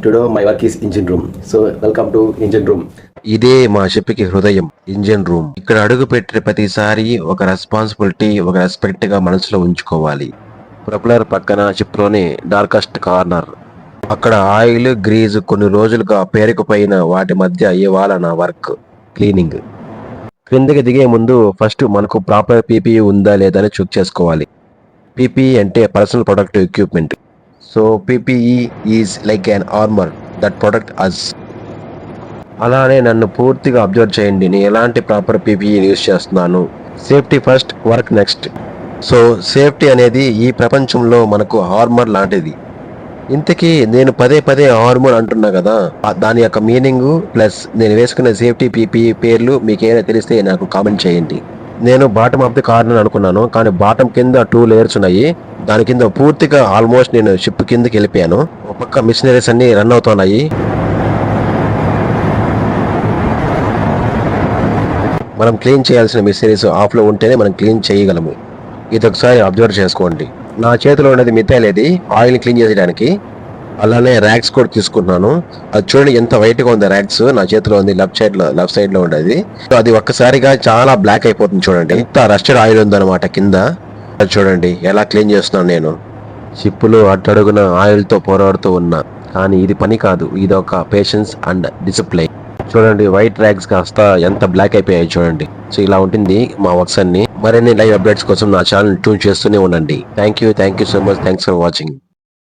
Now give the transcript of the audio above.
Today my work is engine room. So welcome to engine room. ఇదే మా షిప్కి హృదయం, engine room. ఇక్కడ అడుగు పెట్టే ప్రతిసారి ఒక రెస్పాన్సిబిలిటీ, ఒక రెస్పెక్ట్ గా మనసులో ఉంచుకోవాలి. ప్రొపెలర్ పక్కన షిప్ లోని డార్కెస్ట్ కార్నర్. అక్కడ ఆయిల్, గ్రీజ్ కొన్ని రోజులుగా పేరుకుపోయిన వాటి మధ్య ఇవాళ నా వర్క్ క్లీనింగ్. క్రిందకి దిగే ముందు ఫస్ట్ మనకు ప్రాపర్ పీపీఈ ఉందా లేదా అని చెక్ చేసుకోవాలి. పీపీఈ అంటే personal protective equipment. So PPE is like an armour that protect us. అలానే నన్ను పూర్తిగా అబ్జర్వ్ చేయండి. నేను ఎలాంటి ప్రాపర్ పీపీఈ యూజ్ చేస్తున్నాను. Safety first, work next. So safety అనేది ఈ ప్రపంచంలో మనకు ఆర్మర్ లాంటిది. ఇంతకీ నేను పదే పదే ఆర్మర్ అంటున్నా కదా, దాని యొక్క మీనింగ్ ప్లస్ నేను వేసుకున్న సేఫ్టీ పీపీఈ పేర్లు మీకు ఏమైనా తెలిస్తే నాకు కామెంట్ చేయండి. నేను బాటమ్ ఆఫ్ ది కార్నర్ అనుకున్నాను, కానీ బాటమ్ కింద 2 లేయర్స్ ఉన్నాయి. దాని కింద పూర్తిగా ఆల్మోస్ట్ నేను షిప్ కిందకి వెళ్ళిపోయాను. ఒక పక్క మిషనరీస్ అన్ని రన్ అవుతున్నాయి. మనం క్లీన్ చేయాల్సిన మిషనరీస్ ఆఫ్లో ఉంటేనే మనం క్లీన్ చేయగలము. ఇది ఒకసారి అబ్జర్వ్ చేసుకోండి. నా చేతిలో ఉన్నది మిథైల్, ఇది ఆయిల్ క్లీన్ చేసేయడానికి. అలానే ర్యాక్స్ కూడా తీసుకుంటున్నాను. అది చూడండి ఎంత వైట్ గా ఉంది. ర్యాక్స్ నా చేతిలో ఉంది, లెఫ్ట్ సైడ్ లో ఉండేది. అది ఒక్కసారిగా చాలా బ్లాక్ అయిపోతుంది. చూడండి ఎంత రస్టెడ్ ఆయిల్ ఉందన్నమాట కింద. అది చూడండి ఎలా క్లీన్ చేస్తున్నాను నేను. షిప్పులు అట్టడుగున ఆయిల్ తో పోరాడుతూ ఉన్నా, కానీ ఇది పని కాదు. ఇది ఒక పేషెన్స్ అండ్ డిసిప్లైన్. చూడండి వైట్ ర్యాక్స్ కాస్త ఎంత బ్లాక్ అయిపోయాయి చూడండి. సో ఇలా ఉంటుంది మా వర్క్స్ అన్ని. మరిన్ని లైవ్ అప్డేట్స్ కోసం నా ఛానల్ ట్యూన్ చేస్తూనే ఉండండి. Thank you so much. Thanks for watching.